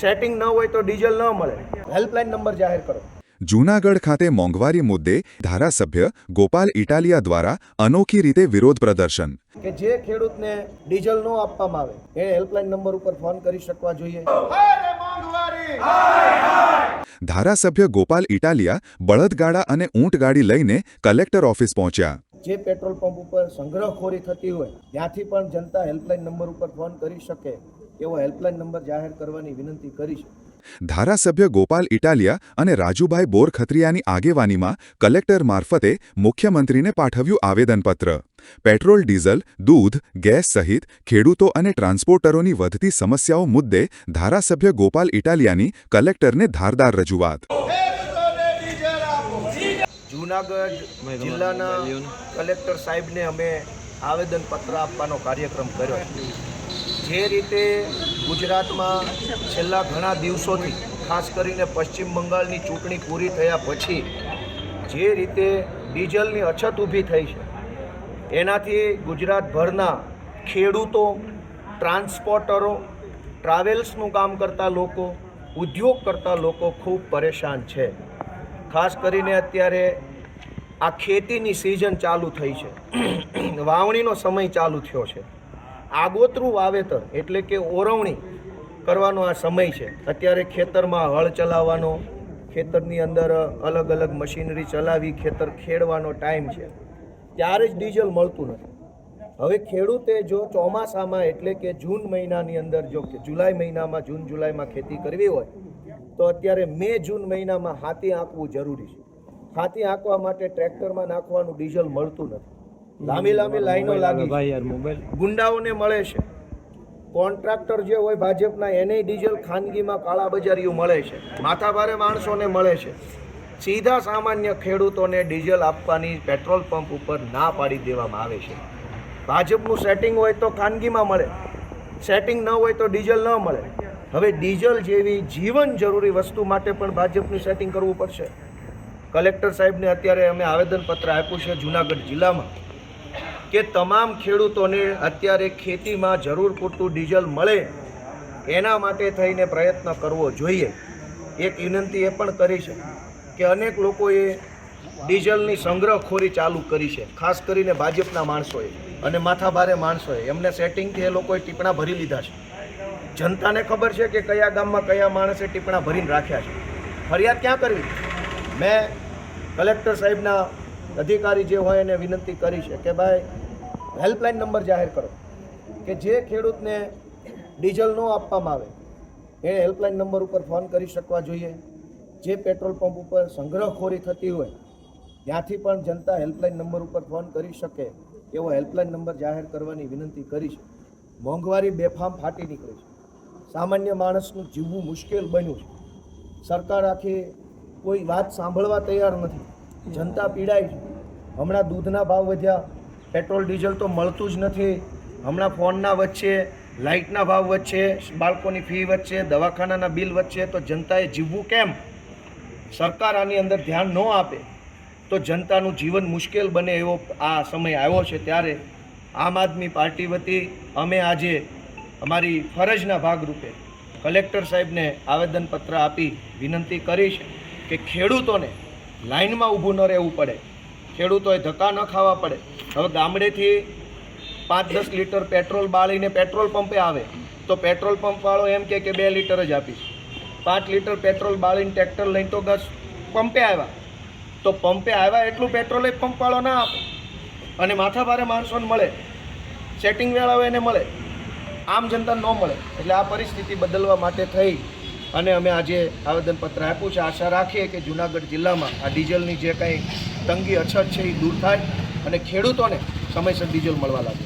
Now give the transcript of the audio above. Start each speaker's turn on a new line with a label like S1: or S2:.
S1: Setting ન હોય તો ડીઝલ ન મળે, હેલ્પલાઇન નંબર જાહેર કરો।
S2: જૂનાગઢ ખાતે મોંઘવારી મુદ્દે ધારાસભ્ય ગોપાલ ઇટાલિયા દ્વારા અનોખી રીતે વિરોધ પ્રદર્શન।
S1: કે જે ખેડૂતને ડીઝલ ન આપવામાં આવે એ હેલ્પલાઇન નંબર ઉપર ફોન કરી શકવા જોઈએ।
S2: ધારાસભ્ય ગોપાલ ઇટાલિયા બળદગાડા અને ઊંટગાડી લઈને કલેક્ટર ઓફિસ પહોંચ્યા।
S1: જે પેટ્રોલ પંપ ઉપર સંગ્રહખોરી થતી હોય ત્યાંથી પણ જનતા હેલ્પલાઇન નંબર ઉપર ફોન કરી શકે એવો હેલ્પલાઇન નંબર જાહેર કરવાની વિનંતી કરી છે।
S2: ધારાસભ્ય ગોપાલ ઇટાલિયા અને રાજુભાઈ બોરખત્રિયાની આગેવાનીમાં કલેક્ટર મારફતે મુખ્યમંત્રીને પાઠવ્યું આવેદનપત્ર। પેટ્રોલ, ડીઝલ, દૂધ, ગેસ સહિત ખેડૂતો અને ટ્રાન્સપોર્ટરોની વધતી સમસ્યાઓ મુદ્દે ધારાસભ્ય ગોપાલ ઇટાલિયાની કલેક્ટરને ધારદાર રજૂઆત।
S1: જૂનાગઢ જિલ્લાના કલેક્ટર સાહેબને અમે આવેદનપત્ર આપવાનો કાર્યક્રમ કર્યો। જે રીતે ગુજરાતમાં છેલ્લા ઘણા દિવસોથી ખાસ કરીને પશ્ચિમ બંગાળની ચૂંટણી પૂરી થયા પછી જે રીતે ડીઝલની અછત ઊભી થઈ છે એનાથી ગુજરાતભરના ખેડૂતો, ટ્રાન્સપોર્ટરો, ટ્રાવેલ્સનું કામ કરતા લોકો, ઉદ્યોગ કરતા લોકો ખૂબ પરેશાન છે। ખાસ કરીને અત્યારે આ ખેતીની સિઝન ચાલુ થઈ છે, વાવણીનો સમય ચાલુ થયો છે, આગોતરું વાવેતર એટલે કે ઓરવણી કરવાનો આ સમય છે। અત્યારે ખેતરમાં હળ ચલાવવાનો, ખેતરની અંદર અલગ અલગ મશીનરી ચલાવી ખેતર ખેડવાનો ટાઈમ છે, ત્યારે જ ડીઝલ મળતું નથી। હવે ખેડૂતે જો ચોમાસામાં એટલે કે જૂન મહિનાની અંદર જો જુલાઈ મહિનામાં જૂન જુલાઈમાં ખેતી કરવી હોય તો અત્યારે મે જૂન મહિનામાં હાથી આંકવું જરૂરી છે। હાથી આંકવા માટે ટ્રેક્ટરમાં નાખવાનું ડીઝલ મળતું નથી, લાંબી લાંબી લાઈનો લાગી, ગુંડાઓને મળે છે, કોન્ટ્રાક્ટર જે હોય ભાજપના એને ડીઝલ ખાનગીમાં કાળાબજારીઓ મળે છે, માથાભારે માણસોને મળે છે। સીધા સામાન્ય ખેડૂતોને ડીઝલ આપવાની પેટ્રોલ પંપ ઉપર ના પાડી દેવામાં આવે છે। ભાજપનું સેટિંગ હોય તો ખાનગીમાં મળે, સેટિંગ ન હોય તો ડીઝલ ન મળે। હવે ડીઝલ જેવી જીવન જરૂરી વસ્તુ માટે પણ ભાજપનું સેટિંગ કરવું પડશે। કલેક્ટર સાહેબને અત્યારે અમે આવેદનપત્ર આપ્યું છે જૂનાગઢ જિલ્લામાં કે તમામ ખેડૂતોને અત્યારે ખેતીમાં જરૂર પૂરતું ડીઝલ મળે એના માટે થઈને પ્રયત્ન કરવો જોઈએ। એક વિનંતી એ પણ કરી છે કે અનેક લોકોએ ડીઝલની સંગ્રહખોરી ચાલુ કરી છે, ખાસ કરીને ભાજપના માણસોએ અને માથાભારે માણસોએ એમને સેટિંગથી એ લોકોએ ટીપણા ભરી લીધા છે। જનતાને ખબર છે કે કયા ગામમાં કયા માણસે ટીપણા ભરીને રાખ્યા છે, ફરિયાદ ક્યાં કરવી? મેં કલેક્ટર સાહેબના અધિકારી જે હોય એને વિનંતી કરી છે કે ભાઈ હેલ્પલાઇન નંબર જાહેર કરો કે જે ખેડૂતને ડીઝલ ન આપવામાં આવે એ હેલ્પલાઇન નંબર ઉપર ફોન કરી શકવા જોઈએ। જે પેટ્રોલ પંપ ઉપર સંગ્રહખોરી થતી હોય ત્યાંથી પણ જનતા હેલ્પલાઇન નંબર ઉપર ફોન કરી શકે એવો હેલ્પલાઇન નંબર જાહેર કરવાની વિનંતી કરી છે। મોંઘવારી બેફામ ફાટી નીકળી છે, સામાન્ય માણસનું જીવવું મુશ્કેલ બન્યું છે, સરકાર આખી કોઈ વાત સાંભળવા તૈયાર નથી, જનતા પીડાય છે। હમણાં દૂધના ભાવ વધ્યા, પેટ્રોલ ડીઝલ તો મળતું જ નથી, હમણાં ફોનના વચ્ચે, લાઇટના ભાવ વચ્ચે, બાળકોની ફી વચ્ચે, દવાખાનાના બિલ વચ્ચે, તો જનતાએ જીવવું કેમ? સરકાર આની અંદર ધ્યાન ન આપે તો જનતાનું જીવન મુશ્કેલ બને એવો આ સમય આવ્યો છે। ત્યારે આમ આદમી પાર્ટી વતી અમે આજે અમારી ફરજના ભાગરૂપે કલેક્ટર સાહેબને આવેદનપત્ર આપી વિનંતી કરી છે કે ખેડૂતોને લાઇનમાં ઊભું ન રહેવું પડે, ખેડૂતોએ ધક્કા ન ખાવા પડે। હવે ગામડેથી 5-10 લીટર પેટ્રોલ બાળીને પેટ્રોલ પંપે આવે તો પેટ્રોલ પંપવાળો એમ કે 2 લીટર જ આપીશ, 5 લીટર પેટ્રોલ બાળીને ટ્રેક્ટર લઈને તો પંપે આવ્યા તો પંપે આવ્યા એટલું પેટ્રોલ એ પંપવાળો ના આપે અને માથાભારે માણસોને મળે, સેટિંગ વેળાઓ એને મળે, આમ જનતાને ન મળે। એટલે આ પરિસ્થિતિ બદલવા માટે થઈ અને અમે આજે આવેદનપત્ર આપ્યું છે। આશા રાખીએ કે જૂનાગઢ જિલ્લામાં આ ડીઝલની જે કંઈ તંગી અછત છે એ દૂર થાય અને ખેડૂતોને સમયસર ડીઝલ મળવા લાગે।